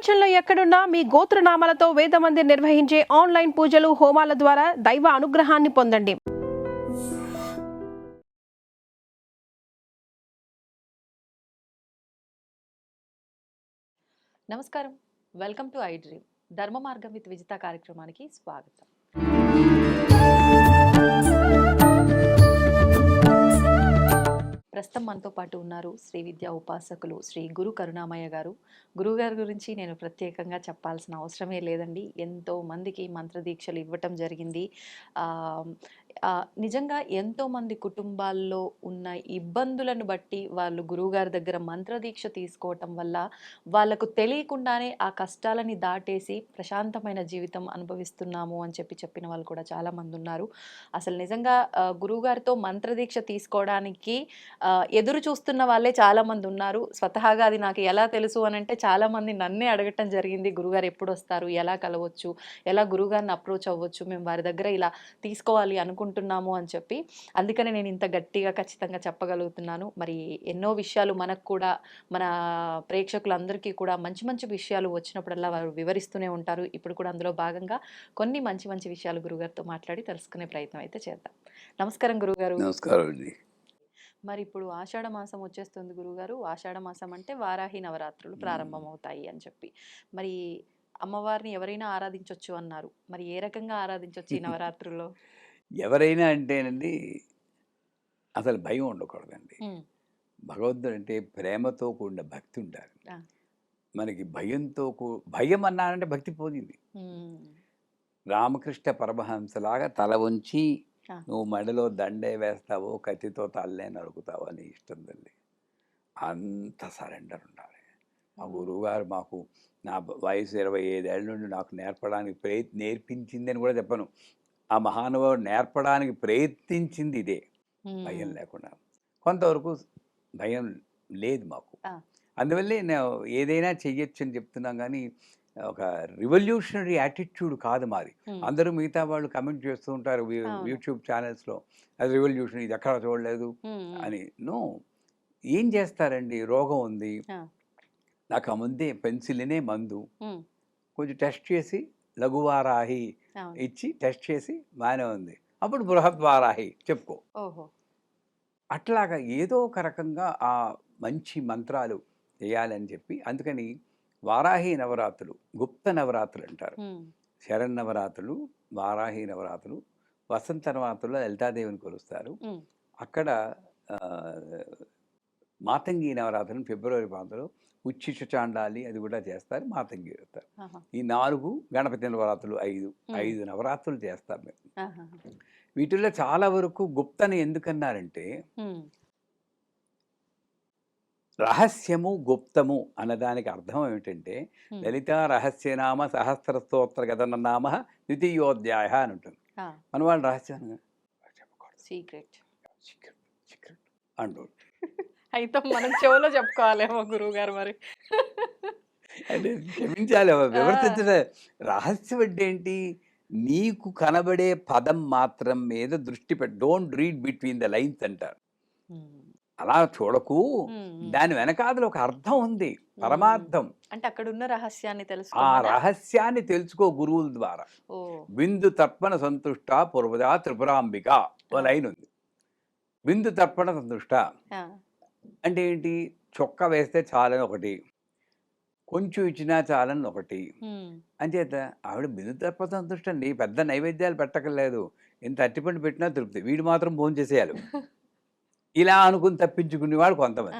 ప్రపంచంలో ఎక్కడున్నా మీ గోత్రనామాలతో వేదమందిర్ నిర్వహించే ఆన్లైన్ పూజలు హోమాల ద్వారా దైవ అనుగ్రహాన్ని పొందండి. నమస్కారం, వెల్కమ్ టు ఐ డ్రీమ్. ధర్మ మార్గం విత్ విజిత కార్యక్రమానికి స్వాగతం. ప్రస్తుతం మనతో పాటు ఉన్నారు శ్రీ విద్యా ఉపాసకులు శ్రీ గురు కరుణామయ్య గారు. గురువుగారి గురించి నేను ప్రత్యేకంగా చెప్పాల్సిన అవసరమే లేదండి. ఎంతో మందికి మంత్రదీక్షలు ఇవ్వటం జరిగింది. నిజంగా ఎంతోమంది కుటుంబాల్లో ఉన్న ఇబ్బందులను బట్టి వాళ్ళు గురువుగారి దగ్గర మంత్రదీక్ష తీసుకోవటం వల్ల వాళ్ళకు తెలియకుండానే ఆ కష్టాలని దాటేసి ప్రశాంతమైన జీవితం అనుభవిస్తున్నాము అని చెప్పిన వాళ్ళు కూడా చాలామంది ఉన్నారు. అసలు నిజంగా గురువుగారితో మంత్రదీక్ష తీసుకోవడానికి ఎదురు చూస్తున్న వాళ్ళే చాలామంది ఉన్నారు. స్వతహాగా అది నాకు ఎలా తెలుసు అని అంటే చాలామంది నన్నే అడగటం జరిగింది, గురుగారు ఎప్పుడు వస్తారు, ఎలా కలవచ్చు, ఎలా గురుగారిని అప్రోచ్ అవ్వచ్చు, మేము వారి దగ్గర ఇలా తీసుకోవాలి అనుకుంటున్నాము అని చెప్పి. అందుకనే నేను ఇంత గట్టిగా ఖచ్చితంగా చెప్పగలుగుతున్నాను. మరి ఎన్నో విషయాలు మనకు కూడా, మన ప్రేక్షకులందరికీ కూడా మంచి మంచి విషయాలు వచ్చినప్పుడల్లా వారు వివరిస్తూనే ఉంటారు. ఇప్పుడు కూడా అందులో భాగంగా కొన్ని మంచి మంచి విషయాలు గురుగారితో మాట్లాడి తెలుసుకునే ప్రయత్నం అయితే చేద్దాం. నమస్కారం గురుగారు. నమస్కారం అండి. మరి ఇప్పుడు ఆషాఢ మాసం వచ్చేస్తుంది గురుగారు. ఆషాఢ మాసం అంటే వారాహి నవరాత్రులు ప్రారంభమవుతాయి అని చెప్పి, మరి అమ్మవారిని ఎవరైనా ఆరాధించవచ్చు అన్నారు. మరి ఏ రకంగా ఆరాధించవచ్చు ఈ నవరాత్రుల్లో? ఎవరైనా అంటేనండి అసలు భయం ఉండకూడదండి. భగవంతుడు అంటే ప్రేమతో కూడిన భక్తి ఉండాలి. మనకి భయం అన్నానంటే భక్తి పోయింది. రామకృష్ణ పరమహంసలాగా తల ఉంచి నువ్వు మెడలో దండే వేస్తావో కత్తితో తల్లే నరుకుతావో అని ఇష్టం తల్లి. అంత సరెండర్ ఉండాలి. మా గురువుగారు మాకు, నా వయసు 25 ఏళ్ళ నుండి నాకు నేర్పడానికి నేర్పించింది అని కూడా చెప్పను. ఆ మహానుభావుడు నేర్పడానికి ప్రయత్నించింది ఇదే, భయం లేకుండా. కొంతవరకు భయం లేదు మాకు. అందువల్లే నేను ఏదైనా చెయ్యొచ్చు అని చెప్తున్నాం. కానీ ఒక రివల్యూషనరీ యాటిట్యూడ్ కాదు మాది. అందరూ మిగతా వాళ్ళు కమెంట్ చేస్తూ ఉంటారు యూట్యూబ్ ఛానల్స్లో, అది రివల్యూషన్, ఇది ఎక్కడ చూడలేదు అని. నో, ఏం చేస్తారండి, రోగం ఉంది, నాకు ఆ ముందే పెన్సిల్నే మందు, కొంచెం టెస్ట్ చేసి లఘువారాహి ఇచ్చి టెస్ట్ చేసి బాగానే ఉంది, అప్పుడు బృహద్వారాహి చెప్పుకో. అట్లాగా ఏదో ఒక రకంగా ఆ మంచి మంత్రాలు చేయాలని చెప్పి, అందుకని వారాహి నవరాత్రులు, గుప్త నవరాత్రులు అంటారు. శరన్నవరాత్రులు, వారాహి నవరాత్రులు, వసంత నవరాత్రుల్లో లలితాదేవిని కొలుస్తారు. అక్కడ మాతంగి నవరాత్రులు ఫిబ్రవరి ప్రాంతంలో ఉచ్చిష చాండాలి అది కూడా చేస్తారు, మాతంగి చేస్తారు. ఈ 4 గణపతి నవరాత్రులు, 5 నవరాత్రులు చేస్తారు మేము. వీటిల్లో చాలా వరకు గుప్తని ఎందుకన్నారంటే, రహస్యము గుప్తము అన్నదానికి అర్థం ఏమిటంటే, లలిత రహస్యనామ సహస్ర స్తోత్ర గదనామ ద్వితీయోధ్యాయ అని ఉంటుంది. మన వాళ్ళు రహస్యాన్ని సీక్రెట్ అంటూ అయితే మనం చెవులో చెప్పుకోవాలేమో గురువు గారు. మరి అంటే క్షమించాలి, వివర్తించలే. రహస్యం అంటే ఏంటి, నీకు కనబడే పదం మాత్రం మీద దృష్టి పెట్టి, don't read between the lines అంటారు. అలా చూడకు, దాని వెనకాదల ఒక అర్థం ఉంది, పరమార్థం. అంటే అక్కడ ఉన్న రహస్యాన్ని తెలుసు. ఆ రహస్యాన్ని తెలుసుకో గురువుల ద్వారా. బిందు తర్పణ సంతుష్ట పూర్వజా త్రిపురాంబిక ఓ లైన్ ఉంది. బిందు తర్పణ సంతుష్ట అంటే ఏంటి, చొక్క వేస్తే చాలని ఒకటి, కొంచెం ఇచ్చినా చాలని ఒకటి. అంచేత ఆవిడ బిందు తర్పణ సంతుష్ట అండి, పెద్ద నైవేద్యాలు పెట్టకలేదు, ఎంత అట్టిపండు పెట్టినా తృప్తి, వీడు మాత్రం భోజనం చేసేయాలి ఇలా అనుకుని తప్పించుకునేవాడు కొంతమంది,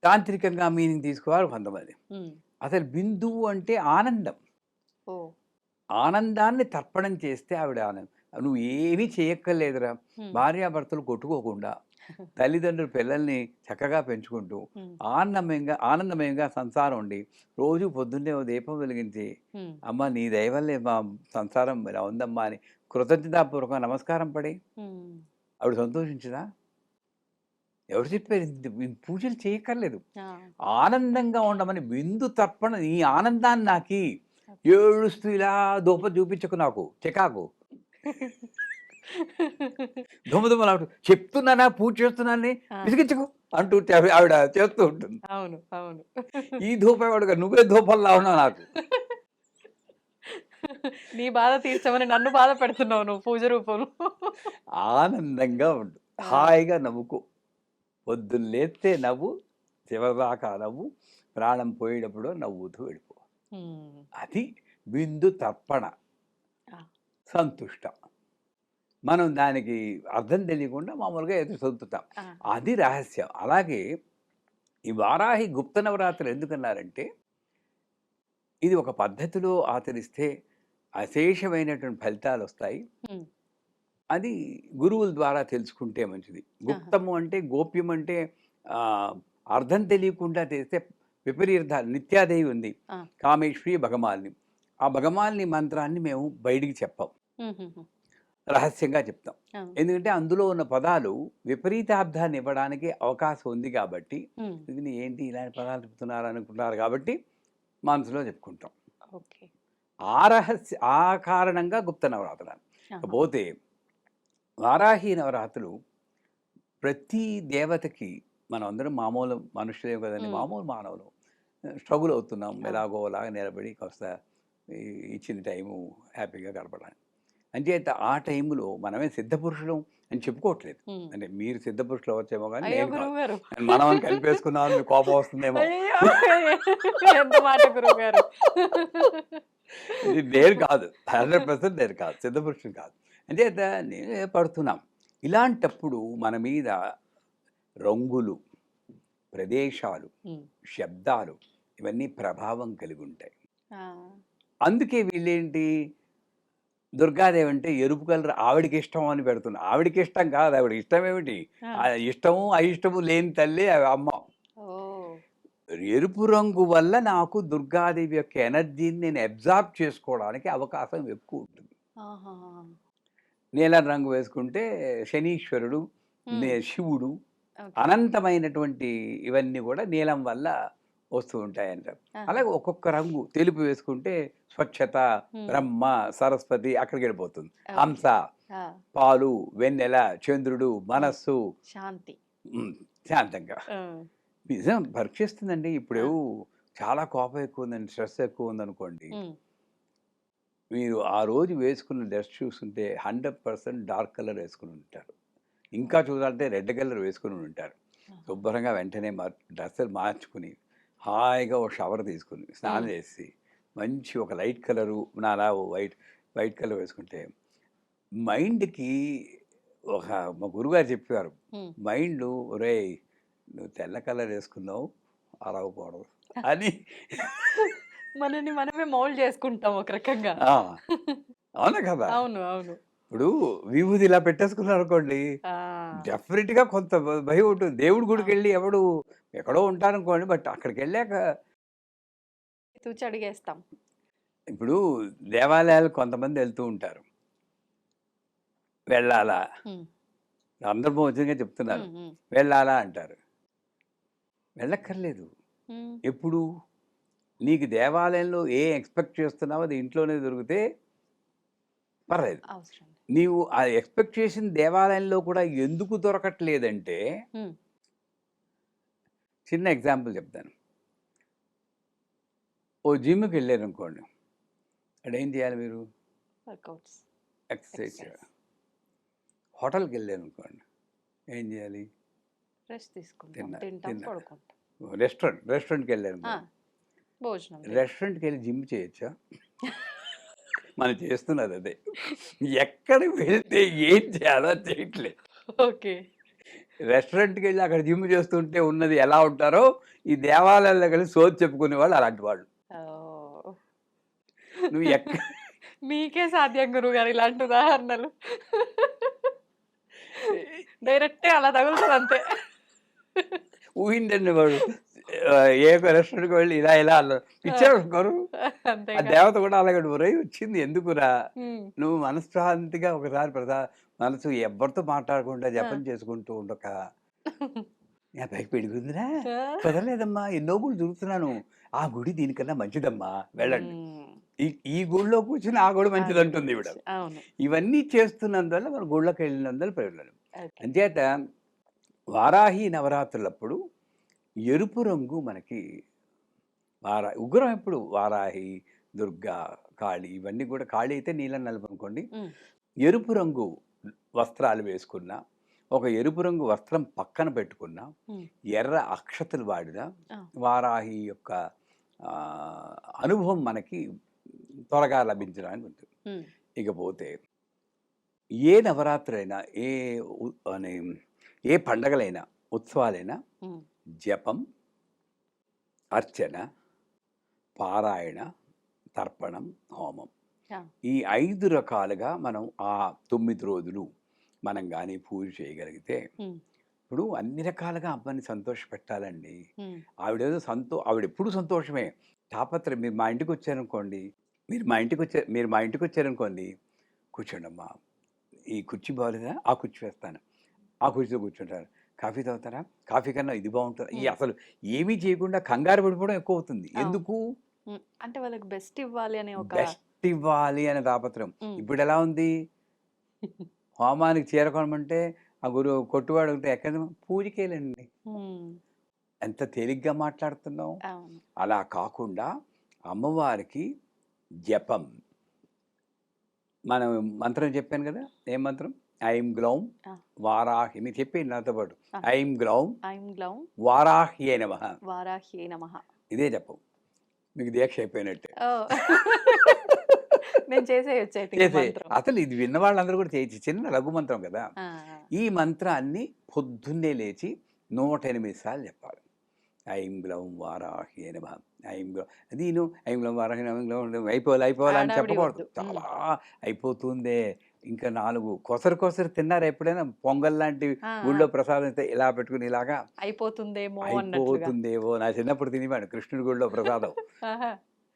తాంత్రికంగా మీనింగ్ తీసుకోవాలి కొంతమంది. అసలు బిందువు అంటే ఆనందం. ఆనందాన్ని తర్పణం చేస్తే ఆవిడ ఆనందం. నువ్వు ఏమీ చేయక్కర్లేదురా, భార్యాభర్తలు కొట్టుకోకుండా తల్లిదండ్రులు పిల్లల్ని చక్కగా పెంచుకుంటూ ఆనందమయంగా సంసారం ఉండి, రోజు పొద్దున్నే ఓ దీపం వెలిగించి, అమ్మ నీ దయ వల్లే మా సంసారం ఇలా ఉందమ్మా అని కృతజ్ఞతాపూర్వకంగా నమస్కారం పడి ఆవిడ సంతోషించదా? ఎవరు చెప్పారు? పూజలు చేయక్కర్లేదు, ఆనందంగా ఉండమని. బిందు తర్పణ, ఈ ఆనందాన్ని నాకి ఏడుస్తూ ఇలా దూప చూపించకు, నాకు చికాకు, దుమదుమలాడు చెప్తున్నానా పూజ చేస్తున్నానని విసిగించకు, అంటూ ఆవిడ చేస్తూ ఉంటుంది. అవును. అవును. ఈ ధూపం ఎవడుగా నువ్వే ధూపంలా ఉన్నావు నాకు. నీ బాధ తీర్చమని నన్ను బాధ పెడుతున్నావు నువ్వు పూజ రూపంలో. ఆనందంగా ఉండు, ఆ! హాయిగా నవ్వుకో. పొద్దున్న లేస్తే నవ్వు, చివరిదాకా నవ్వు, ప్రాణం పోయేటప్పుడు నవ్వుతూ వెళ్ళిపో. హ్మ్. అది బిందు తర్పణ ఆ! సంతుష్ట. మనం దానికి అర్థం తెలియకుండా మామూలుగా ఎదురు సొంతుతాం. ఆ! అది రహస్యం. అలాగే ఈ వారాహి గుప్త నవరాత్రులు ఎందుకన్నారంటే, ఇది ఒక పద్ధతిలో ఆచరిస్తే అశేషమైనటువంటి ఫలితాలొస్తాయి. హ్మ్. అది గురువుల ద్వారా తెలుసుకుంటే మంచిది. ఆహా! గుప్తము అంటే, గోప్యం అంటే ఆహ్, అర్థం తెలియకుండా చేస్తే విపరీతాలు. నిత్యాదేవి ఉంది. ఆ! కామేశ్వరి భగమాలిని. ఆ భగమాలిని మంత్రాన్ని మేము బయటికి చెప్పం. హుహుహు. రహస్యంగా చెప్తాం. ఆ! ఎందుకంటే అందులో ఉన్న పదాలు విపరీతార్థాన్ని ఇవ్వడానికి అవకాశం ఉంది కాబట్టి, హ్మ్. ఇది ఏంటి ఇలాంటి పదాలు చెప్తున్నారు అనుకుంటున్నారు కాబట్టి మనసులో చెప్పుకుంటాం. ఓకే. ఆ కారణంగా గుప్త నవరాత్రులు. ఆహా! ఇకపోతే వారాహి నవరాత్రులు ప్రతి దేవతకి, మనం అందరం మామూలు మనుషులే కదండి, హ్మ్. మామూలు మానవులు. స్ట్రగుల్ అవుతున్నాం. అవును. ఎలాగోలాగా నిలబడి కాస్త ఇచ్చిన టైము హ్యాపీగా గడపడానికి. అంచేత ఆ టైంలో మనమే సిద్ధపురుషులం అని చెప్పుకోవట్లేదు. హ్మ్. అంటే మీరు సిద్ధపురుషులు అవ్వచ్చేమో కానీ అయ్యో! నేను కాదు. గురువుగారు. నేను మనమని కలిపేసుకున్నాను, మీకు కోపం వస్తుందేమో. అయ్యో! ఎంత మాట గురువుగారు. ఇది నేను కాదు, 100% నేను కాదు, సిద్ధపురుషుని కాదు. అంచేత నేనే పడుతున్నాం. ఇలాంటప్పుడు మన మీద రంగులు, ప్రదేశాలు, హ్మ్. శబ్దాలు ఇవన్నీ ప్రభావం కలిగి ఉంటాయి. ఆ! అందుకే వీళ్ళేంటి, దుర్గాదేవి అంటే ఎరుపు కలర్ ఆవిడకి ఇష్టం అని పెడుతున్నా. ఆవిడకి ఇష్టం కాదు, ఆవిడ ఇష్టం ఏమిటి? ఆ! ఆ ఇష్టము, అయిష్టము లేని తల్లి అమ్మ. ఓహ్! ఎరుపు రంగు వల్ల నాకు దుర్గాదేవి యొక్క ఎనర్జీని నేను అబ్జార్బ్ చేసుకోవడానికి అవకాశం ఎక్కువ ఉంటుంది. ఆహాహా! నీలం రంగు వేసుకుంటే శనీశ్వరుడు, హ్మ్. శివుడు, ఓకే. అనంతమైనటువంటి ఇవన్నీ కూడా నీలం వల్ల వస్తూ ఉంటాయంటారు. ఆహా! అలాగే ఒక్కొక్క రంగు తెలుపు వేసుకుంటే స్వచ్ఛత, హ్మ్. బ్రహ్మ, సరస్వతి అక్కడికి వెళ్ళిపోతుంది. ఓకే. హంస, ఆ! పాలు, వెన్నెల, చంద్రుడు, మనస్సు, శాంతి. హ్మ్, శాంతంగా. ఆ! నిజం పరీక్షిస్తుందండి. ఇప్పుడు ఆ! చాలా కోపం ఎక్కువ ఉందండి, స్ట్రెస్ ఎక్కువ ఉందనుకోండి, హ్మ్. మీరు ఆ రోజు వేసుకున్న డ్రెస్ చూస్తుంటే 100% డార్క్ కలర్ వేసుకుని ఉంటారు. ఇంకా చూడాలంటే రెడ్ కలర్ వేసుకుని ఉంటారు. ఆహా! శుభ్రంగా వెంటనే డ్రెస్సులు మార్చుకుని, హాయిగా ఒక షవర్ తీసుకుని, స్నానం హ్మ్. చేసి, మంచి ఒక లైట్ కలరు నాలా వైట్ వైట్ కలర్ వేసుకుంటే మైండ్‌కి ఒక, మా గురువుగారు చెప్పారు. హ్మ్. మైండు "ఒరేయ్! నువ్వు తెల్ల కలర్ వేసుకున్నావు, అరవకూడదు" అని. మనల్ని మనమే మౌల్డ్ చేసుకుంటాం ఒక రకంగా. ఆ! అవునా కదా! అవును. అవును. ఇప్పుడు విభూది ఇలా పెట్టేసుకున్నారనుకోండి, ఆ! డెఫినిట్‌గా కొంత భయం ఉంటుంది. దేవుడి అవును. గుడికెళ్ళి ఎవడు ఎక్కడో ఉంటారనుకోండి, బట్ అక్కడికెళ్ళాక తూచి అడిగేస్తాం. ఇప్పుడు దేవాలయాలకు కొంతమంది వెళ్తూ ఉంటారు. వెళ్ళాలా? హ్మ్. సందర్భోచితంగా చెప్తున్నాను. హ్మ్. హ్మ్. వెళ్ళాలా అంటారు. వెళ్ళక్కర్లేదు. హ్మ్. ఎప్పుడు? నీకు దేవాలయంలో ఎక్స్‌పెక్ట్ చేస్తున్నావో అది ఇంట్లోనే దొరికితే పర్లేదు. అవసరం లేదు. నీవు ఆ ఎక్స్‌పెక్ట్ చేసిన దేవాలయంలో కూడా ఎందుకు దొరకట్లేదంటే, హ్మ్. చిన్న ఎగ్జాంపుల్ చెప్తాను. ఓ జిమ్‌కెళ్ళారనుకోండి. అక్కడేం చేయాలి మీరు? వర్కౌట్స్. Exercise exercise. చేయాలి. హోటల్‌కెళ్ళారనుకోండి. ఏం చేయాలి? రెస్ట్ తీసుకుంటాం. తిన్నారు. తింటాం, తిన్నారు. పడుకుంటాం. రెస్టారెంట్‌కెళ్ళారనుకోండి. ఆ! భోజనం. రెస్టారెంట్‌కెళ్ళి జిమ్ చేయొచ్చా? మనం చేస్తున్నది అదే. ఎక్కడికి వెళ్తే ఏం చేయాలో చేయట్లేదు. ఓకే. రెస్టారెంట్‌కెళ్ళి అక్కడ జిమ్ చేస్తుంటే ఉన్నది ఎలా ఉంటారో, ఈ దేవాలయాల్లో కలిసి సోది చెప్పుకునేవాళ్ళు అలాంటి వాళ్ళు. ఓహ్! నువ్వు మీకే సాధ్యం గురువుగారు ఇలాంటి ఉదాహరణలు. డైరెక్ట్‌గా అలా తగులుతదంతే. ఊహించండి వాడు ఏ రెస్టారెంట్‌కి వెళ్ళి ఇలా ఇలా అన్నారు. ఆ! పిచ్చాడు గురువు. ఆ అంతేగా. దేవత కూడా అలాగే ఒరేయ్ వచ్చింది ఎందుకురా? హ్మ్. నువ్వు మనశ్శాంతిగా ఒకసారి మనసు ఎవ్వరితో మాట్లాడకుండా ఆ! జపం చేసుకుంటూ ఉండక, నా పైకి పెరుగుందిరా, ఆ! కుదరలేదమ్మా, ఎన్నో గుళ్ళు తిరుగుతున్నాను. ఆ గుడి దీనికన్నా మంచిదమ్మా, వెళ్ళండి. హ్మ్. ఈ ఈ గుడిలో కూర్చొని ఆ గుడి ఆ గుడి మంచిదంటుంది ఈవిడ. మంచి అవును. ఇవన్నీ చేస్తున్నందువల్ల మనం గుళ్ళకెళ్ళినందువల్ల ప్రయోజనం. ఓకే. అంచేత వారాహి నవరాత్రులప్పుడు ఎరుపు రంగు మనకి ఉగ్రం ఎప్పుడు వారాహి, దుర్గా, కాళీ ఇవన్నీ కూడా కాళీ అయితే నీలం నలుపు అనుకోండి. ఉమ్, ఎరుపు రంగు వస్త్రాలు వేసుకున్న, ఒక ఎరుపు రంగు వస్త్రం పక్కన పెట్టుకున్న, ఉమ్, ఎర్ర అక్షతలు వాడిన ఆ, వారాహి యొక్క ఆ, అనుభవం మనకి త్వరగా లభించడానికి ఉంటుంది. ఉమ్, ఇకపోతే ఏ నవరాత్రైనా అనే ఏ పండగలైనా ఉత్సవాలైనా ఉమ్, జపం, అర్చన, పారాయణ, తర్పణం, హోమం ఆ, ఈ 5 రకాలుగా మనం ఆ 9 రోజులు మనం కానీ పూజ చేయగలిగితే ఉమ్, ఇప్పుడు అన్ని రకాలుగా అమ్మని సంతోషపెట్టాలండి. ఉమ్, ఆవిడేదో ఆవిడెప్పుడు సంతోషమే. తాపత్రయం మీరు మా ఇంటికి వచ్చారనుకోండి, మీరు మా ఇంటికి వచ్చారనుకోండి, కూర్చోండమ్మా. ఈ కుర్చీ బాగోలేదా? ఆ కుర్చీ వేస్తాను. ఆ కుర్చీలో కూర్చుంటారు. కాఫీ తాగుతారా? కాఫీ కన్నా ఇది బాగుంటుంది. ఉమ్, అసలు ఏమీ చేయకుండా కంగారు పడిపోవడం ఎక్కువ అవుతుంది. అవును. ఎందుకు? అంటే వాళ్ళకి బెస్ట్ ఇవ్వాలి అనే ఒక బెస్ట్ ఇవ్వాలి అనే తాపత్రయం. ఉమ్, ఇప్పుడు ఎలా ఉంది? హోమానికి చీర కొనమంటే ఆ కొట్టువాడు ఉంటే ఎక్కడ పూజకేలండి. ఉమ్, ఎంత తేలిగ్గా మాట్లాడుతున్నాం. అవును. అలా కాకుండా అమ్మవారికి జపం, మనం మంత్రం చెప్పాను కదా, ఏం మంత్రం? ఐం గ్లౌం ఆ, వారాహి. మీరు చెప్పేయండి నాతో పాటు. ఆ. ఐం గ్లౌం ఐం గ్లౌం వారాహ్యే నమః. వారాహ్యే నమః. ఇదే జపం. మీకు దీక్ష అయిపోయినట్టే. ఓ నేను చేసేయచ్చు అయితే ఈ చేసే మంత్రం. అసలు ఇది విన్న వాళ్ళందరూ కూడా చేయొచ్చు. చిన్న లఘు మంత్రం కదా. ఆ, ఈ మంత్రాన్ని పొద్దున్నే లేచి 108 సార్లు చెప్పాలి. ఐం గ్లౌం వారాహ్యే నమః. ఐం గ్లౌం నేను ఐం గ్లౌం వారాహ్యే నమః, గ్లౌం అయిపోవాలి అని హడావిడి చెప్పకూడదు. వద్దు. చాలా అయిపోతుందే. ఇంకా 4 కొసరు తిన్నారా ఎప్పుడైనా? పొంగల్ లాంటివి ఆ, గుళ్ళో ప్రసాదం అయితే ఇలా పెట్టుకుని ఇలాగా అయిపోతుందేమో అన్నట్లుగా. అయిపోతుందేవో. నా చిన్నప్పుడు తినేవాడు కృష్ణుడి గుడిలో ప్రసాదం. ఆహా.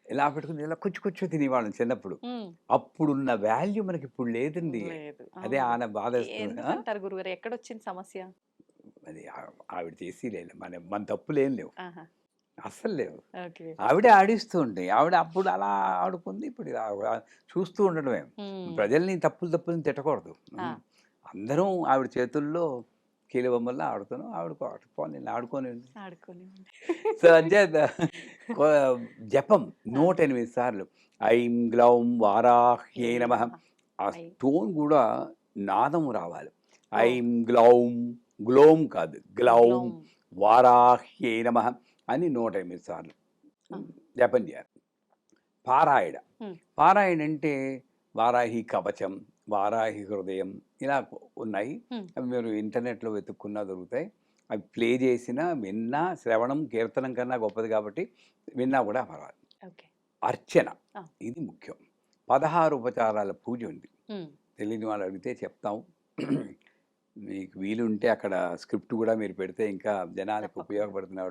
ఇలా పెట్టుకుని ఇలా కొంచెం తినేవాళ్ళం చిన్నప్పుడు. ఉమ్, అప్పుడున్న వాల్యూ మనకి ఇప్పుడు లేదండి. లేదు. అదే అవును. ఆన బాధేస్తుంది. ఎందుకంటారు గురుగారు? ఎక్కడొచ్చింది సమస్య? అది ఆవిడ చేసి లేదు. మన తప్పులేం లేవు. ఆహా. అస్సలు లేవు. ఓకే. ఆవిడే ఆడిస్తూ ఉండే. ఆవిడ అప్పుడు అలా ఆడుకుంది. ఇప్పుడు ఇలా చూస్తూ ఉండడమే. ఉమ్, ప్రజల్ని తప్పులు తిట్టకూడదు. ఆ, అందరం ఆవిడ చేతుల్లో కీలుబొమ్మల్లా ఆడుతున్నాం. ఆవిడ పోనీ ఆడుకొని. ఆడుకొని సో అంచేత కొ జపం 108 సార్లు. ఐం గ్లౌం వారాహ్యే నమః. ఆ ఐ. టోన్ కూడా నాదం రావాలి. ఓ. ఐం గ్లౌం, గ్లోం కాదు, గ్లౌం గ్లౌం. వారాహ్యే నమః అని 108 సార్లు ఆ. జపం చేయాలి. పారాయణ. ఉమ్, పారాయణ అంటే వారాహి కవచం, వారాహి హృదయం ఇలా ఉన్నాయి. ఉమ్, అవి మీరు ఇంటర్నెట్లో వెతుక్కున్నా దొరుకుతాయి. అవి ప్లే చేసినా, విన్నా, శ్రవణం కీర్తనం కన్నా గొప్పది కాబట్టి విన్నా కూడా పర్వాలి. ఓకే. అర్చన ఆ. ఇది ముఖ్యం. 16 ఉపచారాల పూజ ఉంది. ఉమ్, తెలియని వాళ్ళు అడిగితే చెప్తాం. మీకు వీలుంటే అక్కడ స్క్రిప్ట్ కూడా మీరు పెడితే ఇంకా జనానికి తప్పకుండా. ఉపయోగపడుతున్న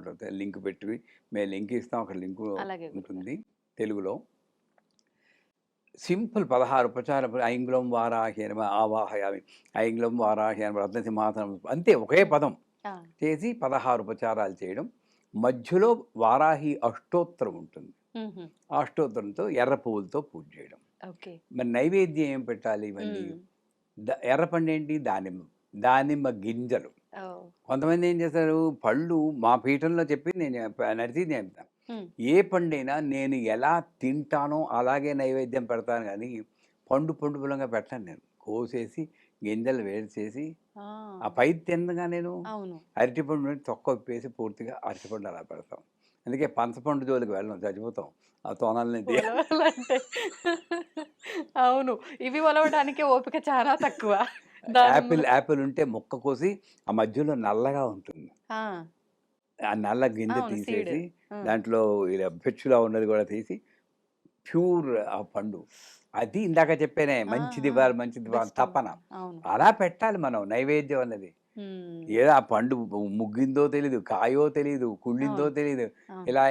లింక్ పెట్టి మేము లింక్ ఇస్తాం. అక్కడ లింకు అలాగే గురుగారు. ఉంటుంది తెలుగులో. సింపుల్ 16 ఉపచారం. ఐంగ్లం వారాహ్య నమః ఆవాహయామి, ఐంగ్లం వారాహ్య నమః రత్నసింహాసనం, అంతే ఒకే పదం ఆ, చేసి 16 ఉపచారాలు చేయడం. మధ్యలో వారాహి అష్టోత్తరం ఉంటుంది. ఉమ్హు, ఆ అష్టోత్తరంతో ఎర్ర పువ్వులతో పూజ చేయడం. ఓకే. మరి నైవేద్యం ఏం పెట్టాలి? ఇవన్నీ ఉమ్, ఎర్రపండు ఏంటి? దానిమ్మ గింజలు. ఓ, కొంతమంది ఏం చేస్తారు, పళ్ళు మా పీఠంలో చెప్పి నేను నడిచి చెప్తాను. ఉమ్, ఏ పండైనా నేను ఎలా తింటానో అలాగే నైవేద్యం పెడతాను కానీ పండు పొలంగా పెట్టాను. నేను కోసేసి గింజలు వేరు చేసి ఆ, ఆ పై తిన్నగా నేను అవును. అరటిపండు నుండి తొక్క విప్పేసి పూర్తిగా అరటిపండు అలా పెడతాం. అందుకే పంచపండు జోలికి వెళ్ళం, చచ్చిపోతాం ఆ తోనాలని. ఒలవాలంటే అవును. ఇవి ఒలవడానికి ఓపిక చాలా తక్కువ. దానిమ్మలు. యాపిల్ ఉంటే ముక్క కోసి ఆ మధ్యలో నల్లగా ఉంటుంది. ఆ, ఆ నల్ల గింజ అవును. సీడ్. తీసేసి దాంట్లో ఇలా పెచ్చులా ఉన్నది కూడా తీసి ప్యూర్ ఆ పండు. అది ఇందాక చెప్పానే, మంచిది ఇవ్వాలి మంచిది ఇవ్వాలి బెస్ట్ తపన. అవును. అలా పెట్టాలి మనం నైవేద్యం అన్నది. ఉమ్, ఏదో ఆ పండు ముగ్గిందో తెలీదు, కాయో తెలీదు, కుళ్ళిందో అవును. తెలీదు, అవును. ఇలా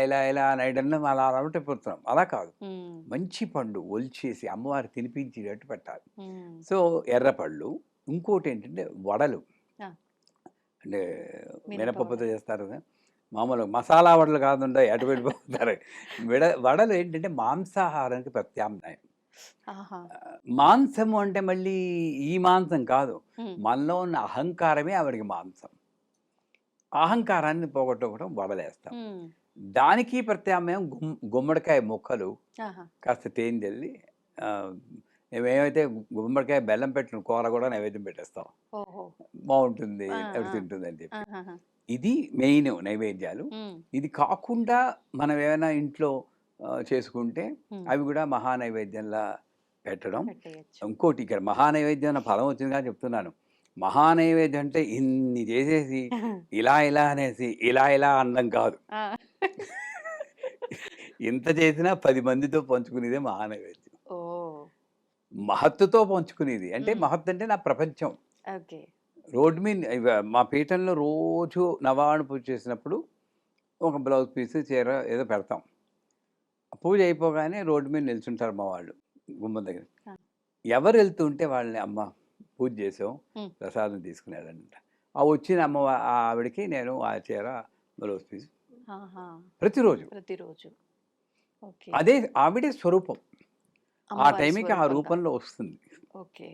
నైడల్లో అలా అలవాటైపోతున్నాం. అలా కాదు. ఉమ్, మంచి పండు ఒలిచేసి అమ్మవారు తినిపించేటట్టు పెట్టాలి. ఉమ్, సో ఎర్రపళ్ళు. ఇంకోటి ఏంటంటే వడలు. ఆ, అంటే మినప మినపప్పుతో వడ. చేస్తారు కదా, మామూలు మసాలా వడలు కాకుండా అటు వెళ్ళిపోతారు. వడలు ఏంటంటే మాంసాహారానికి ప్రత్యామ్నాయం. ఆహా. మాంసము అంటే మళ్ళీ ఈ మాంసం కాదు, ఉమ్, మనలో ఉన్న అహంకారమే ఆవిడకి మాంసం. అహంకారాన్ని పోగొట్టుకోవడం వడలేస్తాం. ఉమ్. దానికి ప్రత్యామ్నాయం గుమ్మడికాయ ముక్కలు ఆహా. కాస్త తేనె చల్లి మేమేమైతే గుమ్మడికాయ బెల్లం పెట్టిన కూర కూడా నైవేద్యం పెట్టేస్తాం. ఓహో. బాగుంటుంది, ఆ, ఎవరు ఆ. తింటుందని చెప్పి. ఆహాహా. ఇది మెయిన్ నైవేద్యాలు. ఉమ్. ఇది కాకుండా మనం ఏమైనా ఇంట్లో చేసుకుంటే ఉమ్. అవి కూడా మహానైవేద్యంలా పెట్టడం. పెట్టేయచ్చు. ఇంకోటి ఇక్కడ మహానైవేద్యం అన్న పదం వచ్చింది కానీ చెప్తున్నాను. మహానైవేద్యం అంటే ఇన్ని చేసేసి ఇలా ఇలా అనేసి ఇలా ఇలా అనడం కాదు. ఆ. ఇంత చేసినా 10 మందితో పంచుకునేదే మహానైవేద్యం. ఓ. మహత్తుతో పంచుకునేది అంటే మ్మ్. మహత్తు అంటే నా ప్రపంచం. ఓకే. రోడ్డు మీద మా పీఠంలో రోజు నవావరణ పూజ చేసినప్పుడు ఒక బ్లౌజ్ పీస్ చీర ఏదో పెడతాం. పూజ అయిపోగానే రోడ్డు మీద నిల్చుంటారు మా వాళ్ళు గుమ్మం దగ్గర. ఆ. ఎవరు వెళ్తుంటే వాళ్ళని అమ్మ పూజ చేసాం, మ్మ్. ప్రసాదం తీసుకుని వెళ్ళండి. ఆ వచ్చిన ఆ ఆవిడకి నేను ఆ చీర బ్లౌజ్ పీస్ ఆహా. ప్రతిరోజు. ప్రతిరోజు. ఓకే. అదే ఆవిడే స్వరూపం. ఆ అమ్మవారి టైంకి ఆ స్వరూపంగా. రూపంలో వస్తుంది. ఓకే.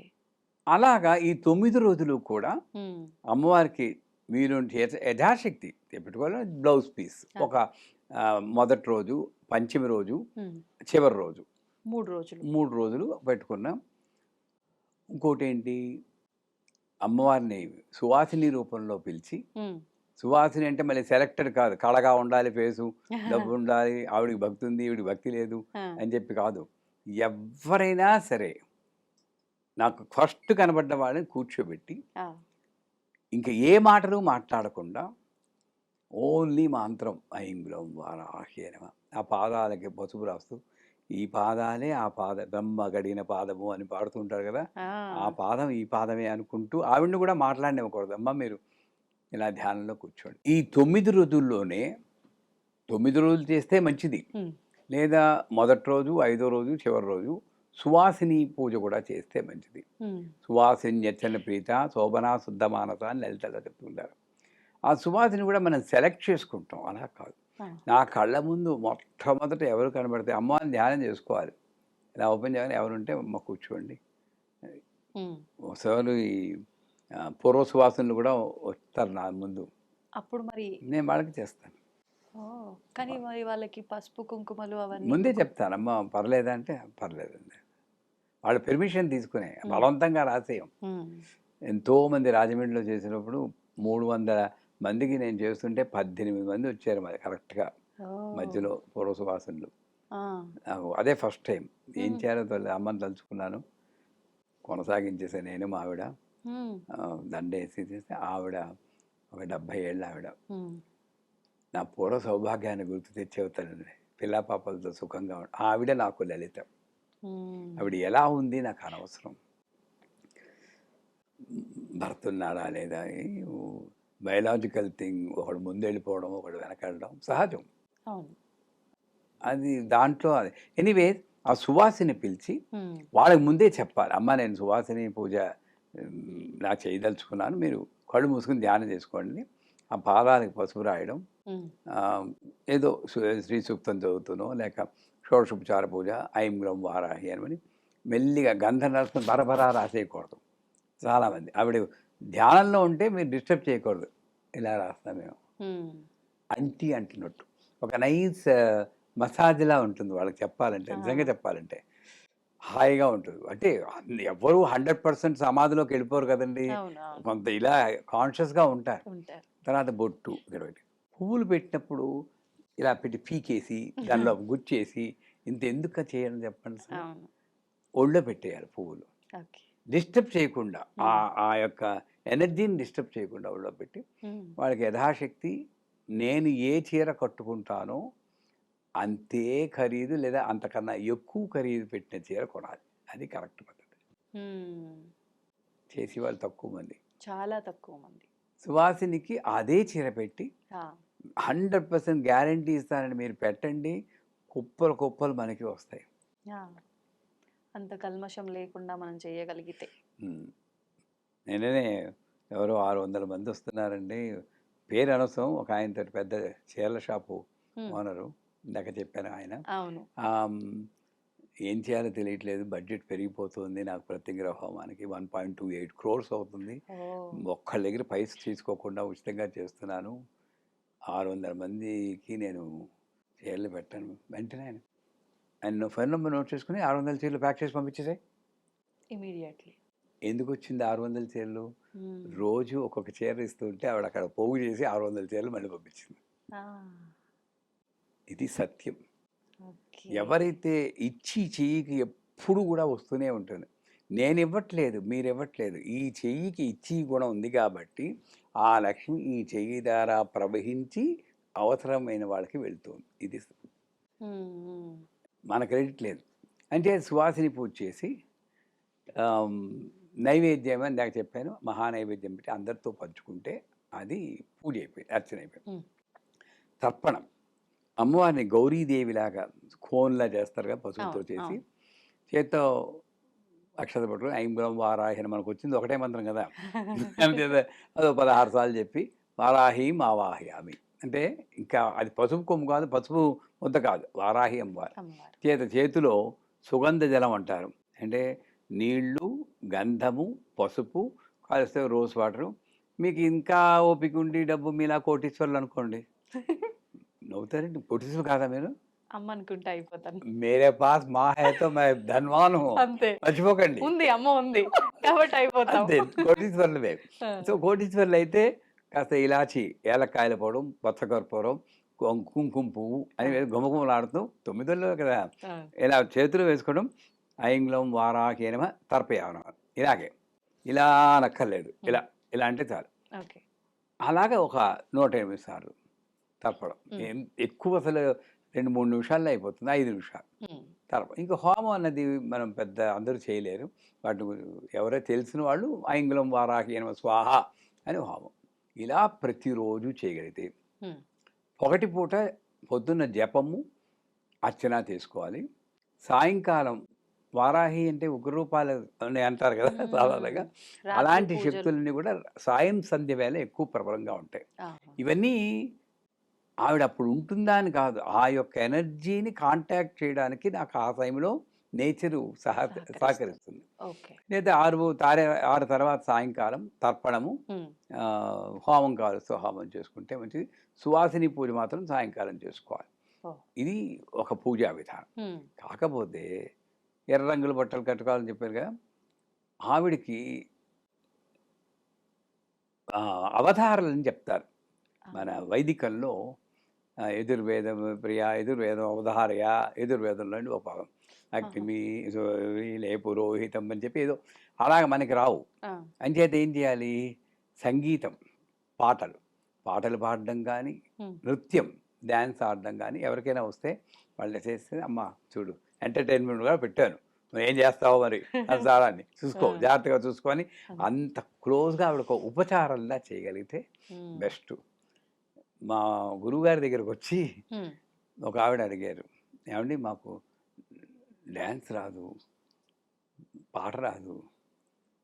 అలాగా ఈ 9 రోజులు కూడా ఉమ్. అమ్మవారికి వీలుంటే యథాశక్తి పెట్టుకోవాలి. బ్లౌజ్ పీస్ ఒక మొదటి రోజు, పంచమి రోజు, ఉమ్. చివరి రోజు 3 రోజులు. 3 రోజులు పెట్టుకున్నాం. ఇంకోటి ఏంటి, అమ్మవారిని సువాసిని రూపంలో పిలిచి, ఉమ్. సువాసిని అంటే మళ్ళీ సెలెక్టెడ్ కాదు, కళగా ఉండాలి, ఫేసు డబ్బు ఉండాలి, ఆవిడికి భక్తి ఉంది ఈవిడికి భక్తి లేదు ఆ. అని చెప్పి కాదు. ఎవరైనా సరే నాకు ఫస్ట్ కనబడ్డ వాళ్ళని కూర్చోబెట్టి ఆ. ఇంకా ఏ మాటలు మాట్లాడకుండా ఓన్లీ మంత్రం ఐం గ్లౌం వారాహి నమః ఆ పాదాలకి పసుపు రాస్తూ ఈ పాదాలే ఆ బ్రహ్మ గడిగిన పాదము అని పాడుతుంటారు కదా, ఆ. ఆ పాదం ఈ పాదమే అనుకుంటూ ఆవిడని కూడా మాట్లాడనివ్వకూడదు. అమ్మ మీరు ఇలా ధ్యానంలో కూర్చోండి. ఈ 9 రోజుల్లోనే 9 రోజులు చేస్తే మంచిది, ఉమ్. లేదా మొదటి రోజు, 5వ రోజు, చివరి రోజు సువాసిని పూజ కూడా చేస్తే మంచిది. ఉమ్. సువాసిని నెచ్చని ప్రీత శోభనా శుద్ధ మానస అని లలితలో చెప్తుంటారు. ఆ సువాసిని కూడా మనం సెలెక్ట్ చేసుకుంటాం, అలా కాదు. ఆ. నా కళ్ళ ముందు మొట్టమొదట ఎవరు కనబడితే అమ్మని ధ్యానం చేసుకోవాలి. ఇలా ఓపెన్ చేయాలి, ఎవరుంటే అమ్మ కూర్చోండి. ఉమ్. ఒకసారి ఈ పూర్వ సువాసనలు కూడా వస్తారు నా ముందు, అప్పుడు మరి నేను వాళ్ళకి చేస్తాను. ఓ, కానీ మరి వాళ్ళకి పసుపు కుంకుమలు అవన్నీ ముందే చెప్తాను, అమ్మ పర్లేదా అంటే పర్లేదండి. వాళ్ళ పెర్మిషన్ తీసుకునే బలవంతంగా రాసేయం. ఉమ్. ఎంతోమంది రాజమండ్రిలో చేసినప్పుడు 300 మందికి నేను చేస్తుంటే 18 మంది వచ్చారు మరి కరెక్ట్గా ఓ. మధ్యలో పూర్వ సువాసనలు. ఆ. నాకు అదే ఫస్ట్ టైం ఏం చేయాలో అమ్మని తలుచుకున్నాను, కొనసాగించేసా నేను మా ఆవిడ. ఉమ్. దండేసి చేస్తే ఆవిడ ఒక 70 ఏళ్ళ ఆవిడ ఉమ్. నా పూర్వ సౌభాగ్యాన్ని గుర్తు తెచ్చేవుతానండి. పిల్లా పాపలతో సుఖంగా ఆవిడ నాకు లలిత. ఉమ్. ఆవిడ ఎలా ఉంది నాకు అనవసరం, భర్త ఉన్నాడా లేదా, బయలాజికల్ థింగ్, ఒకడు ముందెళ్ళిపోవడం ఒకడు వెనకెళ్ళడం సహజం. అవును. అది దాంట్లో అది ఎనీవే ఆ సువాసిని పిలిచి ఉమ్. వాళ్ళకి ముందే చెప్పాలి, అమ్మ నేను సువాసిని పూజ నాకు చేయదలుచుకున్నాను, మీరు కళ్ళు మూసుకుని ధ్యానం చేసుకోండి. ఆ పాదాలకు పసుపు రాయడం, ఉమ్. ఏదో శ్రీ సూక్తం చదువుతునో లేక షోడశోపచార పూజ ఐం గ్లౌం వారాహి అని మెల్లిగా గంధం రాసుకుని బరబరా రాసేయకూడదు. చాలామంది ఆవిడ ధ్యానంలో ఉంటే మీరు డిస్టర్బ్ చేయకూడదు, ఇలా రాస్తాం మేము. ఉమ్. అంటున్నట్టు ఒక నైస్ మసాజ్లా ఉంటుంది వాళ్ళకి చెప్పాలంటే, నిజంగా చెప్పాలంటే హాయిగా ఉంటుంది. అంటే ఎవ్వరూ 100% సమాధిలోకి వెళ్ళిపోరు కదండి, అవును. అవును. కొంత ఇలా కాన్షియస్గా ఉంటారు. ఉంటారు. తర్వాత బొట్టు ఇక్కడ పెట్టి పువ్వులు పెట్టినప్పుడు ఇలా పెట్టి పీకేసి దానిలో గుచ్చేసి ఇంత ఎందుకు చేయడం చెప్పండి సార్. అవును. ఒళ్ళో పెట్టేయాలి పువ్వులు, ఓకే. డిస్టర్బ్ చేయకుండా ఆ యొక్క ఎనర్జీని డిస్టర్బ్ చేయకుండా ఒళ్ళో పెట్టి ఉమ్. వాళ్ళకి యథాశక్తి నేను ఏ చీర కట్టుకుంటానో అంతే ఖరీదు లేదా అంతకన్నా ఎక్కువ ఖరీదు పెట్టిన చీర కొనాలి. అది కరెక్ట్ పద్ధతి. ఉమ్. చేసి వాళ్ళు తక్కువ మంది. చాలా తక్కువ మంది. సువాసినికి అదే చీర పెట్టి ఆ. 100% గ్యారంటీ ఇస్తానని మీరు పెట్టండి, కుప్పలు కుప్పలు మనకి వస్తాయి. ఆ. అంత కల్మషం లేకుండా మనం చేయగలిగితే. నేనే ఎవరో 600 మంది వస్తున్నారండి, పేరు అనవసరం, ఒక ఆయన పెద్ద చీరల షాపు ఉమ్. ఓనరు, ఇందాక చెప్పాను ఆయన. అవును. ఏం చేయాలో తెలియట్లేదు, బడ్జెట్ పెరిగిపోతుంది, నాకు ప్రతిగ్రహ హోమానికి 1.28 crores అవుతుంది, ఓ ఒక్కళ్ళ దగ్గర పైస తీసుకోకుండా ఉచితంగా చేస్తున్నాను, 600 మందికి నేను చీరలు పెట్టాను. వెంటనే ఆయన ఫోన్ నెంబర్ నోట్ చేసుకుని 600 చీరలు ప్యాక్ చేసి పంపించేసాయి. ఇమీడియట్లీ. ఎందుకు వచ్చింది 600 చీరలు? రోజు ఒక్కొక్క చీర ఇస్తుంటే ఆవిడ అక్కడ పోగు చేసి 600 చీరలు మళ్ళీ పంపించింది. ఇది సత్యం. ఎవరైతే ఇచ్చి చెయ్యికి ఎప్పుడు కూడా వస్తూనే ఉంటుంది. నేను ఇవ్వట్లేదు, మీరు ఇవ్వట్లేదు, ఈ చెయ్యికి ఇచ్చి గుణం ఉంది కాబట్టి ఆ లక్ష్మి ఈ చెయ్యి ద్వారా ప్రవహించి అవసరమైన వాళ్ళకి వెళ్తుంది. ఇది మన క్రెడిట్ లేదు. అంటే సువాసిని పూజ చేసి నైవేద్యం అని నాకు చెప్పాను, మహానైవేద్యం పెట్టి అందరితో పంచుకుంటే అది పూజ అయిపోయింది, అర్చన అయిపోయింది. తర్పణం అమ్మవారిని గౌరీదేవిలాగా కోన్లా చేస్తారు కదా పసుపుతో చేసి, చేత్తో అక్షత పట్టుకుని ఐంగుళం వారాహిని, మనకు వచ్చింది ఒకటే మంత్రం కదా, అదో 16 సార్లు చెప్పి వారాహీం ఆవాహయామి అంటే, ఇంకా అది పసుపు కొమ్ము కాదు, పసుపు ముద్ద కాదు, వారాహి అమ్మవారు. చేతిలో సుగంధ జలం అంటారు, అంటే నీళ్లు, గంధము, పసుపు కలిస్తే రోజ్ వాటరు. మీకు ఇంకా ఓపిక ఉండి డబ్బు మీలా కోటీశ్వర్లు అనుకోండి, నవ్వుతారండి, కోటీశ్వరు కాదా మీరు? అమ్మ అనుకుంటే అయిపోతాను. మేరే పాస్ మా హై తో మై ధన్వాన్ హూ, అంతే, మర్చిపోకండి, ఉంది అమ్మ ఉంది కాబట్టి అయిపోతాం. అంతే, కోటీశ్వర్లమే. సో కోటీశ్వర్లు అయితే కాస్త ఇలాచి, ఏలక్కాయల పొడం, పచ్చకర్పూరం, కుంకుమ పువ్వు అని గుమగుమలాడుతూ 9 కదా ఇలా చేతులు వేసుకోవడం, ఐంగ్లం వారాహి నమః తర్పయామ, ఇలాగే, ఇలా నక్కర్లేదు, ఇలా ఇలా అంటే చాలు. అలాగే ఒక 108 సార్లు తర్పడం. ఎక్కువ అసలు 2-3 నిమిషాల్లో అయిపోతుంది, 5 నిమిషాలు తర్పం. ఇంకా హోమం అన్నది మనం పెద్ద అందరూ చేయలేరు, వాటి ఎవరో తెలిసిన వాళ్ళు ఐంగుళం వారాహి నమః స్వాహ అని హోమం. ఇలా ప్రతిరోజు చేయగలిగితే ఒకటి పూట పొద్దున్న జపము అర్చన చేసుకోవాలి, సాయంకాలం వారాహి అంటే ఉగ్రరూపాలు అని అంటారు కదా సాధారణంగా, అలాంటి శక్తులన్నీ కూడా సాయం సంధ్య వేళ ఎక్కువ ప్రబలంగా ఉంటాయి. ఇవన్నీ ఆవిడ అప్పుడు ఉంటుందా అని కాదు, ఆ యొక్క ఎనర్జీని కాంటాక్ట్ చేయడానికి నాకు ఆ టైంలో నేచరు సహకరిస్తుంది. లేదా 6 తర్వాత సాయంకాలం తర్పణము, హోమం కాలుస్తూ హోమం చేసుకుంటే మంచిది. సువాసిని పూజ మాత్రం సాయంకాలం చేసుకోవాలి. ఇది ఒక పూజా విధానం. కాకపోతే ఎర్ర రంగుల బట్టలు కట్టుకోవాలని చెప్పారు కదా, ఆవిడికి అవతారాలని చెప్తారు మన వైదికంలో. యజుర్వేదం ప్రియ, యజుర్వేదం అవధారయ, యజుర్వేదంలో ఒక భాగం అగ్ని లే పురోహితం అని చెప్పి ఏదో అలాగ మనకి రావు. అంచేత ఏం చేయాలి, సంగీతం, పాటలు పాడడం కానీ, నృత్యం డ్యాన్స్ ఆడడం కానీ ఎవరికైనా వస్తే వాళ్ళు చేస్తే, అమ్మ చూడు ఎంటర్టైన్మెంట్గా పెట్టాను, నువ్వు ఏం చేస్తావో మరి సంసారాన్ని చూసుకో, జాగ్రత్తగా చూసుకొని అంత క్లోజ్గా ఆవిడ ఒక ఉపచారంలా చేయగలిగితే బెస్ట్. మా గురువుగారి దగ్గరకు వచ్చి ఒక ఆవిడ అడిగారు, ఏమండి మాకు డ్యాన్స్ రాదు, పాట రాదు,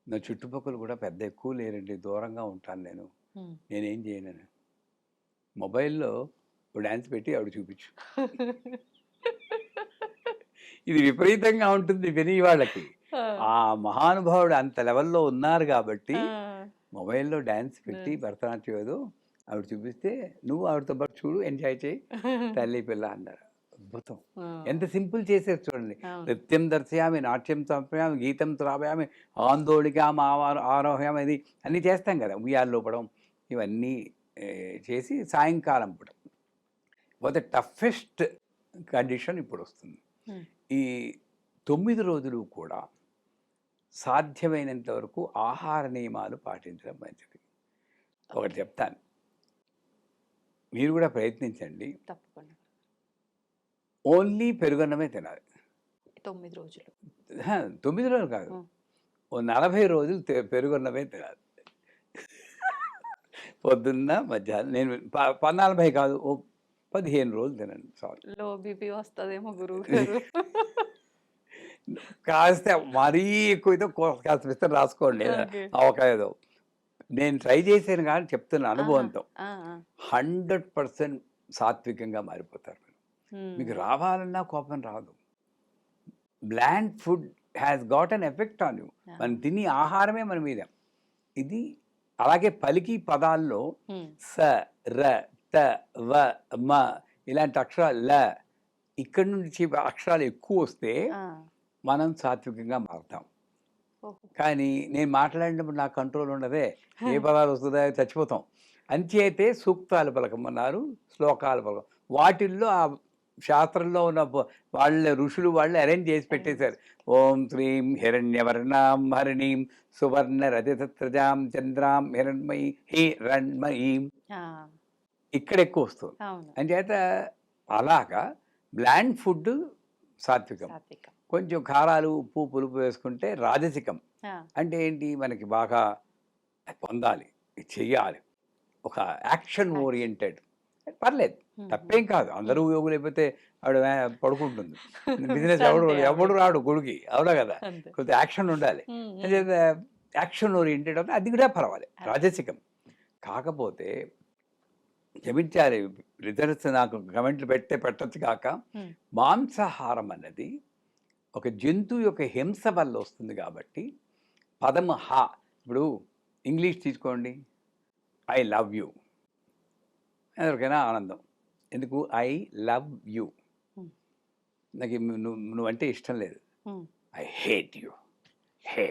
నా చుట్టుపక్కల కూడా పెద్ద ఎక్కువ లేరండి, దూరంగా ఉంటాను నేనేం చేయను. మొబైల్లో డ్యాన్స్ పెట్టి ఆవిడ చూపించు. ఇది విపరీతంగా ఉంటుంది విని వాళ్ళకి. ఆ మహానుభావుడు అంత లెవెల్లో ఉన్నారు కాబట్టి మొబైల్లో డ్యాన్స్ పెట్టి భరతనాట్యం ఏదో ఆవిడ చూపిస్తే నువ్వు ఆవిడతో పాటు చూడు, ఎంజాయ్ చేయి, తల్లి పిల్ల అన్నారు. అద్భుతం, ఎంత సింపుల్ చేసేది చూడండి. నృత్యం దర్శయామి, నాట్యం సమర్పయామి, గీతం త్రావయామి, ఆందోళికాం ఆరోహయామి, అది అన్నీ చేస్తాం కదా, ఉయ్యాల్లో పడడం, ఇవన్నీ చేసి సాయంకాలం పడడం. పోతే టఫెస్ట్ కండిషన్ ఇప్పుడు వస్తుంది. ఈ 9 రోజులు కూడా సాధ్యమైనంత వరకు ఆహార నియమాలు పాటించడం మంచిది. ఒకటి చెప్తాను, మీరు కూడా ప్రయత్నించండి. తప్పకుండా. ఓన్లీ పెరుగన్నమే తినాలి 9 రోజులు. 9 రోజులు కాదు, ఓ 40 రోజులు పెరుగన్నమే తినాలి. పొద్దున్న మధ్యాహ్నం, నేను 40 కాదు, ఓ 15 రోజులు తినండి. సారీ, లో బీపీ వస్తుందేమో గురువు గారు. కాస్త మరీ ఎక్కువైతే కాస్త విస్తరణ రాసుకోండి, అవకాశం. నేను ట్రై చేశాను కానీ చెప్తున్న అనుభవంతో 100% సాత్వికంగా మారిపోతారు. మీకు రావాలన్నా కోపం రాదు. Bland food has got an effect on you. Yeah. మనం తిని ఆహారమే మన మీద. ఇది అలాగే పలికి పదాల్లో స ర త వ మ ఇలాంటి అక్షరాలు ల ఇక్కడి నుంచి అక్షరాలు ఎక్కువ వస్తే మనం సాత్వికంగా మారుతాం. కానీ నేను మాట్లాడినప్పుడు నాకు కంట్రోల్ ఉండదే, ఏ పదాలు వస్తుందో చచ్చిపోతాం. అంచేతే సూక్తాలు పలకమన్నారు, శ్లోకాలు పలకం. వాటిల్లో ఆ శాస్త్రంలో ఉన్న వాళ్ళ ఋషులు వాళ్ళు అరేంజ్ చేసి పెట్టేశారు. ఓం శ్రీం హిరణ్యవర్ణాం హరిణీం సువర్ణ రజతత్రజాం చంద్రాం హిరణ్మయీం ఇక్కడ ఎక్కువ వస్తుంది. అంచేత అలాగా బ్లాండ్ ఫుడ్ సాత్వికం. కొంచెం కారాలు ఉప్పు పులుపు వేసుకుంటే రాజసికం. అంటే ఏంటి, మనకి బాగా పొందాలి, చెయ్యాలి, ఒక యాక్షన్ ఓరియంటెడ్. పర్లేదు, తప్పేం కాదు. అందరూ యోగులు అయిపోతే ఆవిడ పడుకుంటుంది. బిజినెస్ ఎవడు రాడు గుడికి, అవునా కదా. కొద్దిగా యాక్షన్ ఉండాలి. యాక్షన్ ఓరియంటెడ్ అవుతుంది, అది కూడా పర్వాలేదు, రాజసికం. కాకపోతే క్షమించాలి, రిజల్ట్స్ నాకు కమెంట్లు పెట్టచ్చు కాక, మాంసాహారం అన్నది ఒక జంతువు యొక్క హింస వల్ల వస్తుంది కాబట్టి పదము హ. ఇప్పుడు ఇంగ్లీష్ తీసుకోండి, ఐ లవ్ యూ, ఎవరికైనా ఆనందం. ఎందుకు? ఐ లవ్ యూ, నాకు నువ్వంటే ఇష్టం లేదు. ఐ హేట్ యూ, హే.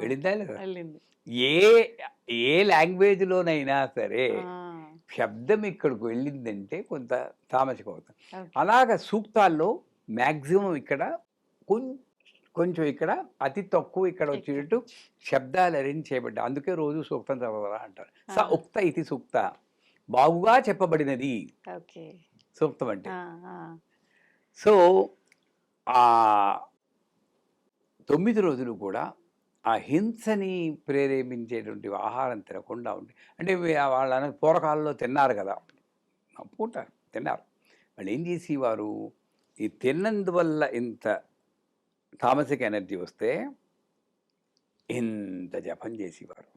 వెళ్ళిందా లేదా? ఏ లాంగ్వేజ్లోనైనా సరే శబ్దం ఇక్కడికి వెళ్ళిందంటే కొంత తామసికం అవుతుంది. అలాగ సూక్తాల్లో మ్యాక్సిమం ఇక్కడ కొంచెం ఇక్కడ అతి తక్కువ ఇక్కడ వచ్చేటట్టు శబ్దాలు అరేంజ్ చేయబడ్డాయి. అందుకే రోజు సూక్తం చదవరా అంటారు. స ఉక్త ఇది సూక్త, బాగుగా చెప్పబడినది సూక్తం అంటే. సో ఆ 9 రోజులు కూడా ఆ హింసని ప్రేరేపించేటువంటి ఆహారం తినకుండా ఉండి, అంటే వాళ్ళ పూర్వకాలంలో తిన్నారు కదా, పూట తిన్నారు. వాళ్ళు ఏం చేసేవారు, ఈ తిన్నందువల్ల ఇంత తామసిక ఎనర్జీ వస్తే ఇంత జపం చేసేవారు.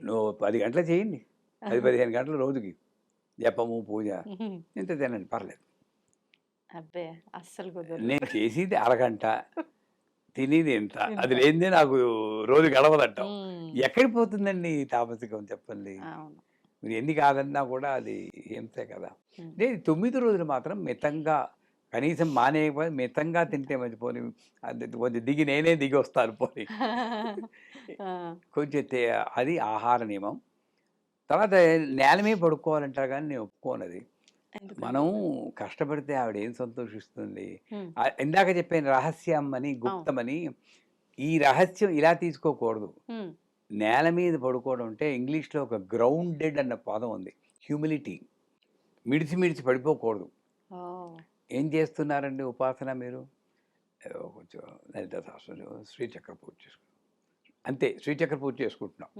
నువ్వు 10 గంటలు చేయండి, 10-15 గంటలు రోజుకి జపము పూజ, ఇంత తినండి, పర్లేదు. నేను చేసేది అరగంట, తినేది ఎంత, అది లేనిదే నాకు రోజు గడవదంటాం. ఎక్కడికి పోతుందండి తామసికం, చెప్పండి. మీరు ఎన్ని కాదన్నా కూడా అది హింసే కదా. లేదు, 9 రోజులు మాత్రం మితంగా, కనీసం మానేయకపోతే మితంగా తింటే మంచి. పోనీ అది కొంచెం నేనే దిగి వస్తాను పోనీ కొంచెం అది ఆహార నియమం. తర్వాత నేల మీద పడుకోవాలంటారు కానీ నేను ఒప్పుకోనది. మనం కష్టపడితే ఆవిడ ఏం సంతోషిస్తుంది. ఇందాక చెప్పాను రహస్యం అని, గుప్తమని. ఈ రహస్యం ఇలా తీసుకోకూడదు. నేల మీద పడుకోవడం అంటే ఇంగ్లీష్లో ఒక గ్రౌండెడ్ అన్న పదం ఉంది, హ్యూమిలిటీ. మిడిచి పడిపోకూడదు. ఏం చేస్తున్నారండి ఉపాసన మీరు? కొంచెం లలిత సహస్రం, శ్రీచక్ర పూజ చేసుకుంటాం, అంతే. శ్రీచక్ర పూజ చేసుకుంటున్నాం.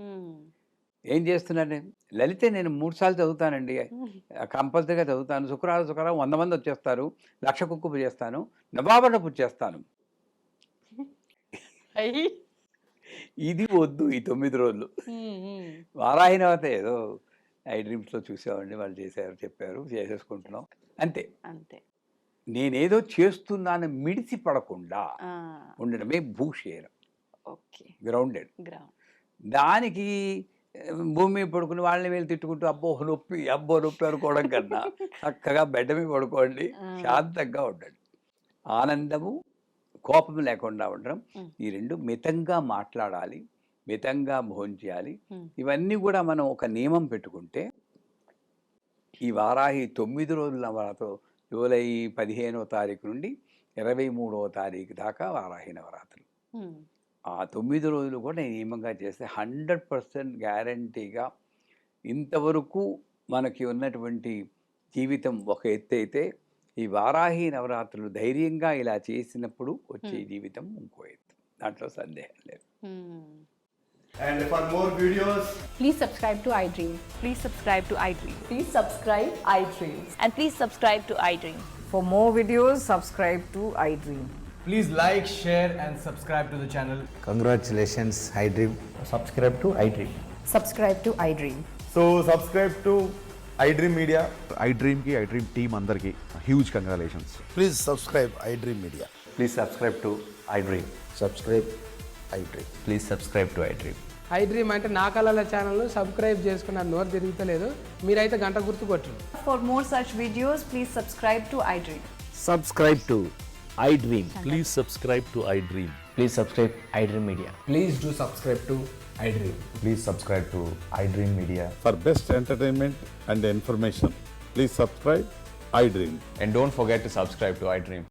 ఏం చేస్తున్నాను? లలితే నేను 3 సార్లు చదువుతానండి, కంపల్సరీగా చదువుతాను. శుక్రవారం 100 మంది వచ్చేస్తారు, 1,00,000 కుక్కు పూజ చేస్తాను, నవాబణ పూజ చేస్తాను. ఇది వద్దు ఈ 9 రోజులు. వారాహినవత ఏదో ఐ డ్రీమ్స్లో చూసామండి, వాళ్ళు చేశారు, చెప్పారు, చేసేసుకుంటున్నాం, అంతే. నేనేదో చేస్తున్నాను మిడిసి పడకుండా ఉండడమే భూషేరం, గ్రౌండెడ్. దానికి భూమి మీద పడుకుని వాళ్ళని వీళ్ళు తిట్టుకుంటూ అబ్బో నొప్పి అనుకోవడం కన్నా చక్కగా బెడ్ మీద పడుకోండి, శాంతంగా ఉండండి. ఆనందము, కోపం లేకుండా ఉండడం, ఈ రెండు. మితంగా మాట్లాడాలి, మితంగా భోంచేయాలి. ఇవన్నీ కూడా మనం ఒక నియమం పెట్టుకుంటే ఈ వారాహి 9 రోజుల నవరాత్రులు, జూలై 15వ తారీఖు నుండి 23వ తారీఖు దాకా వారాహి నవరాత్రులు. ఆ 9 రోజులు కూడా నేను నియమంగా చేస్తే 100% గ్యారంటీగా ఇంతవరకు మనకి ఉన్నటువంటి జీవితం ఒక ఎత్తు అయితే, ఈ వారాహి నవరాత్రులు ధైర్యంగా ఇలా చేసినప్పుడు వచ్చే జీవితం ఇంకో ఎత్తు, దాంట్లో సందేహం లేదు. And for more videos, please subscribe to iDream. Please subscribe to iDream. Please subscribe iDream. And please subscribe to iDream. For more videos, subscribe to iDream. please like, share and subscribe to the channel. iDream Media. iDreamకి iDream team అందరికీ huge congratulations. Please subscribe iDream Media. Please subscribe to iDream. Subscribe iDream. Please subscribe to iDream. iDream అంటే నా కళల channel subscribe చేసుకున్న నోరు తిరుగుతలేదు, మీరైతే గంట గుర్తు కొట్టండి. For more such videos, please subscribe to iDream. Subscribe to iDream. Please subscribe to iDream. Please subscribe iDream Media. Please do subscribe to iDream. Please subscribe to iDream Media. For best entertainment and information, please subscribe iDream. And don't forget to subscribe to iDream.